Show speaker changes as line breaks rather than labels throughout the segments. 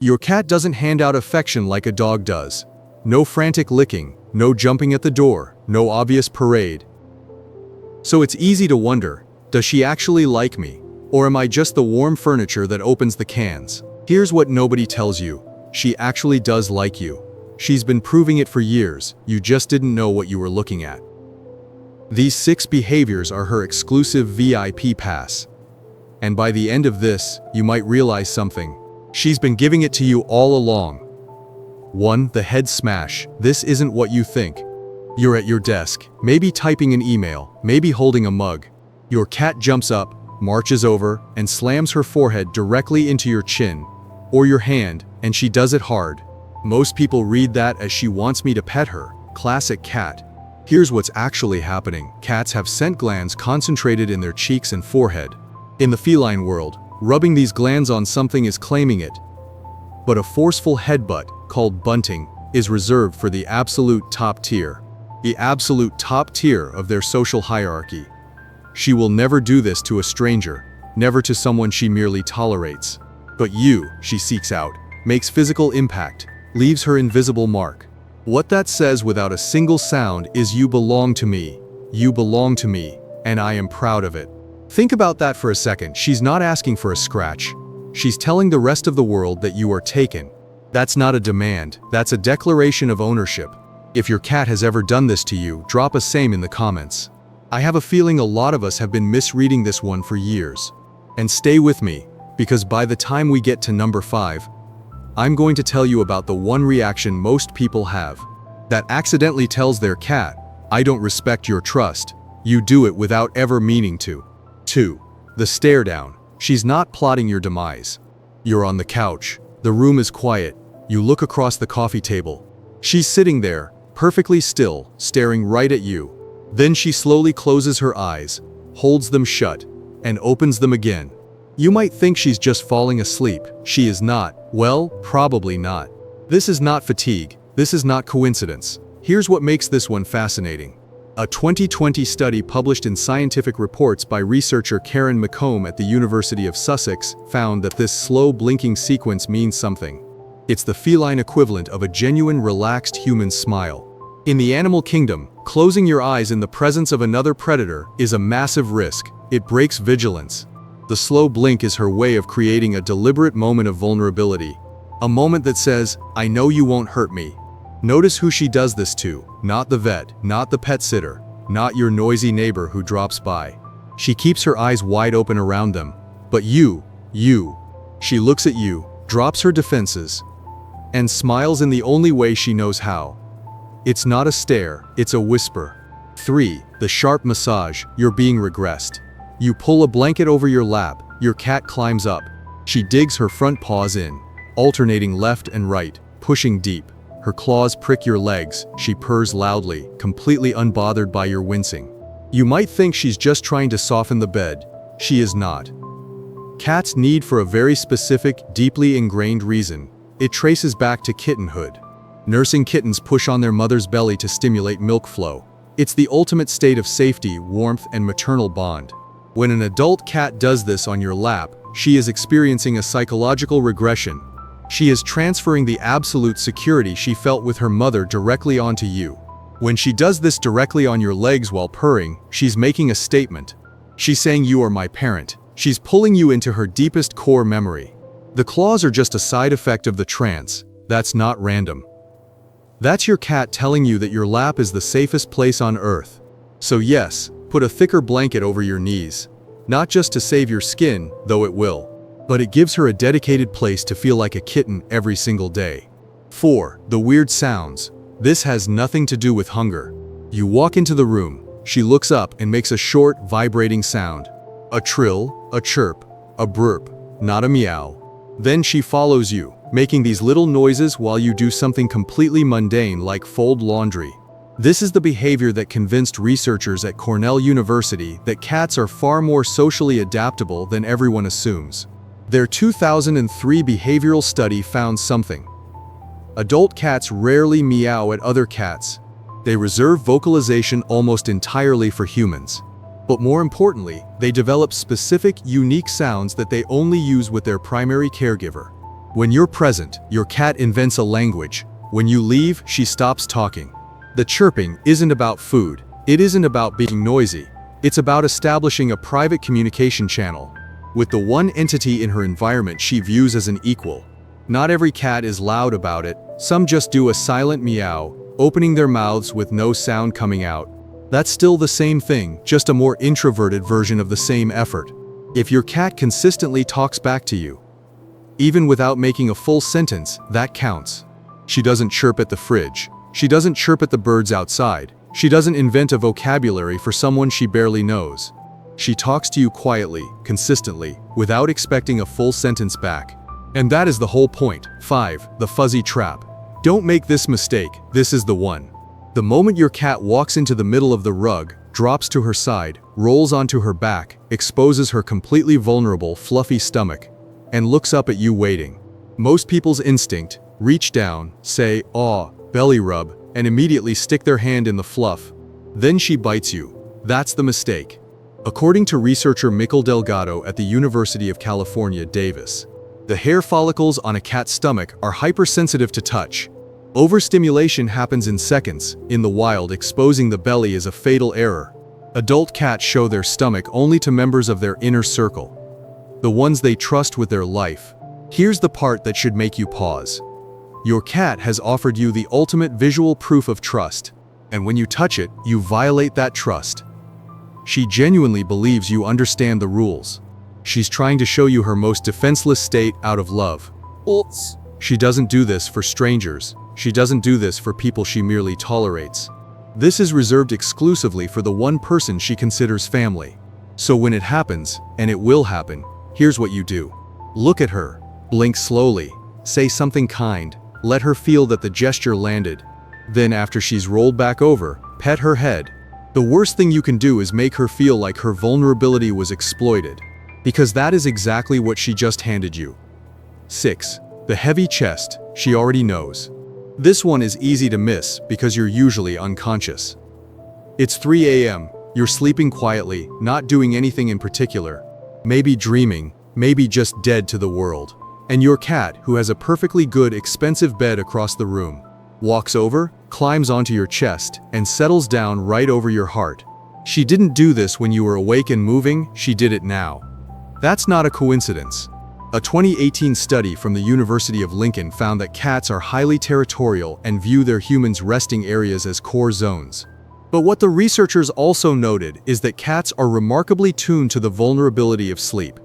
Your cat doesn't hand out affection like a dog does. No frantic licking, no jumping at the door, no obvious parade. So it's easy to wonder, does she actually like me? Or am I just the warm furniture that opens the cans? Here's what nobody tells you. She actually does like you. She's been proving it for years, you just didn't know what you were looking at. These 6 behaviors are her exclusive VIP pass. And by the end of this, you might realize something. She's been giving it to you all along. 1. The head smash. This isn't what you think. You're at your desk, maybe typing an email, maybe holding a mug. Your cat jumps up, marches over, and slams her forehead directly into your chin or your hand, and she does it hard. Most people read that as she wants me to pet her. Classic cat. Here's what's actually happening. Cats have scent glands concentrated in their cheeks and forehead. In the feline world, rubbing these glands on something is claiming it. But a forceful headbutt, called bunting, is reserved for the absolute top tier. The absolute top tier of their social hierarchy. She will never do this to a stranger, never to someone she merely tolerates. But you, she seeks out, makes physical impact, leaves her invisible mark. What that says without a single sound is you belong to me. You belong to me, and I am proud of it. Think about that for a second. She's not asking for a scratch. She's telling the rest of the world that you are taken. That's not a demand, that's a declaration of ownership. If your cat has ever done this to you, drop a same in the comments. I have a feeling a lot of us have been misreading this one for years. And stay with me, because by the time we get to number 5, I'm going to tell you about the one reaction most people have that accidentally tells their cat, I don't respect your trust. You do it without ever meaning to. 2. The stare down. She's not plotting your demise. You're on the couch. The room is quiet. You look across the coffee table. She's sitting there, perfectly still, staring right at you. Then she slowly closes her eyes, holds them shut, and opens them again. You might think she's just falling asleep. She is not. Well, probably not. This is not fatigue. This is not coincidence. Here's what makes this one fascinating. A 2020 study published in Scientific Reports by researcher Karen McComb at the University of Sussex found that this slow blinking sequence means something. It's the feline equivalent of a genuine relaxed human smile. In the animal kingdom, closing your eyes in the presence of another predator is a massive risk. It breaks vigilance. The slow blink is her way of creating a deliberate moment of vulnerability. A moment that says, I know you won't hurt me. Notice who she does this to. Not the vet, not the pet sitter, not your noisy neighbor who drops by. She keeps her eyes wide open around them. But you. She looks at you, drops her defenses, and smiles in the only way she knows how. It's not a stare, it's a whisper. 3. The sharp massage. You're being regressed. You pull a blanket over your lap, your cat climbs up. She digs her front paws in, alternating left and right, pushing deep. Her claws prick your legs, she purrs loudly, completely unbothered by your wincing. You might think she's just trying to soften the bed. She is not. Cats need for a very specific, deeply ingrained reason. It traces back to kittenhood. Nursing kittens push on their mother's belly to stimulate milk flow. It's the ultimate state of safety, warmth, and maternal bond. When an adult cat does this on your lap, she is experiencing a psychological regression. She is transferring the absolute security she felt with her mother directly onto you. When she does this directly on your legs while purring, she's making a statement. She's saying you are my parent. She's pulling you into her deepest core memory. The claws are just a side effect of the trance. That's not random. That's your cat telling you that your lap is the safest place on earth. So yes, put a thicker blanket over your knees. Not just to save your skin, though it will, but it gives her a dedicated place to feel like a kitten every single day. 4. The weird sounds. This has nothing to do with hunger. You walk into the room, she looks up and makes a short, vibrating sound. A trill, a chirp, a burp, not a meow. Then she follows you, making these little noises while you do something completely mundane like fold laundry. This is the behavior that convinced researchers at Cornell University that cats are far more socially adaptable than everyone assumes. Their 2003 behavioral study found something. Adult cats rarely meow at other cats. They reserve vocalization almost entirely for humans. But more importantly, they develop specific, unique sounds that they only use with their primary caregiver. When you're present, your cat invents a language. When you leave, she stops talking. The chirping isn't about food. It isn't about being noisy. It's about establishing a private communication channel with the one entity in her environment she views as an equal. Not every cat is loud about it. Some just do a silent meow, opening their mouths with no sound coming out. That's still the same thing, just a more introverted version of the same effort. If your cat consistently talks back to you, even without making a full sentence, that counts. She doesn't chirp at the fridge. She doesn't chirp at the birds outside. She doesn't invent a vocabulary for someone she barely knows. She talks to you quietly, consistently, without expecting a full sentence back. And that is the whole point. 5. The fuzzy trap. Don't make this mistake. This is the one. The moment your cat walks into the middle of the rug, drops to her side, rolls onto her back, exposes her completely vulnerable, fluffy stomach, and looks up at you waiting. Most people's instinct, reach down, say, "Aw," belly rub, and immediately stick their hand in the fluff. Then she bites you. That's the mistake. According to researcher Mikkel Delgado at the University of California, Davis, the hair follicles on a cat's stomach are hypersensitive to touch. Overstimulation happens in seconds. In the wild, exposing the belly is a fatal error. Adult cats show their stomach only to members of their inner circle, the ones they trust with their life. Here's the part that should make you pause. Your cat has offered you the ultimate visual proof of trust, and when you touch it, you violate that trust. She genuinely believes you understand the rules. She's trying to show you her most defenseless state out of love.
Oops.
She doesn't do this for strangers. She doesn't do this for people she merely tolerates. This is reserved exclusively for the one person she considers family. So when it happens, and it will happen, here's what you do. Look at her, blink slowly, say something kind, let her feel that the gesture landed. Then after she's rolled back over, pet her head. The worst thing you can do is make her feel like her vulnerability was exploited, because that is exactly what she just handed you. 6. The heavy chest. She already knows. This one is easy to miss because you're usually unconscious. It's 3 a.m., you're sleeping quietly, not doing anything in particular, maybe dreaming, maybe just dead to the world. And your cat, who has a perfectly good, expensive bed across the room, walks over, climbs onto your chest, and settles down right over your heart. She didn't do this when you were awake and moving, she did it now. That's not a coincidence. A 2018 study from the University of Lincoln found that cats are highly territorial and view their humans' resting areas as core zones. But what the researchers also noted is that cats are remarkably tuned to the vulnerability of sleep.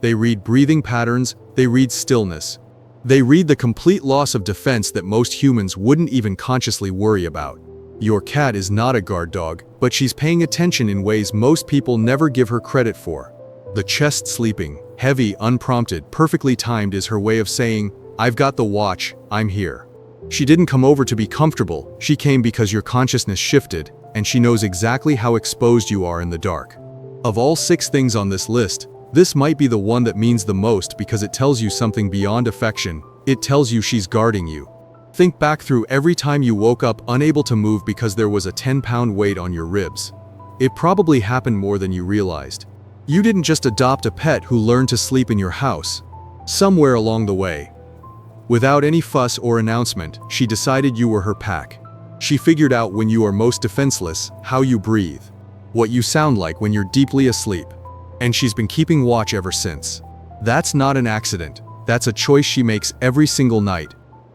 They read breathing patterns, they read stillness. They read the complete loss of defense that most humans wouldn't even consciously worry about. Your cat is not a guard dog, but she's paying attention in ways most people never give her credit for. The chest sleeping, heavy, unprompted, perfectly timed is her way of saying, "I've got the watch, I'm here." She didn't come over to be comfortable, she came because your consciousness shifted, and she knows exactly how exposed you are in the dark. Of all 6 things on this list, this might be the one that means the most because it tells you something beyond affection. It tells you she's guarding you. Think back through every time you woke up unable to move because there was a 10-pound weight on your ribs. It probably happened more than you realized. You didn't just adopt a pet who learned to sleep in your house. Somewhere along the way, without any fuss or announcement, she decided you were her pack. She figured out when you are most defenseless, how you breathe, what you sound like when you're deeply asleep. And she's been keeping watch ever since. That's not an accident. That's a choice she makes every single night.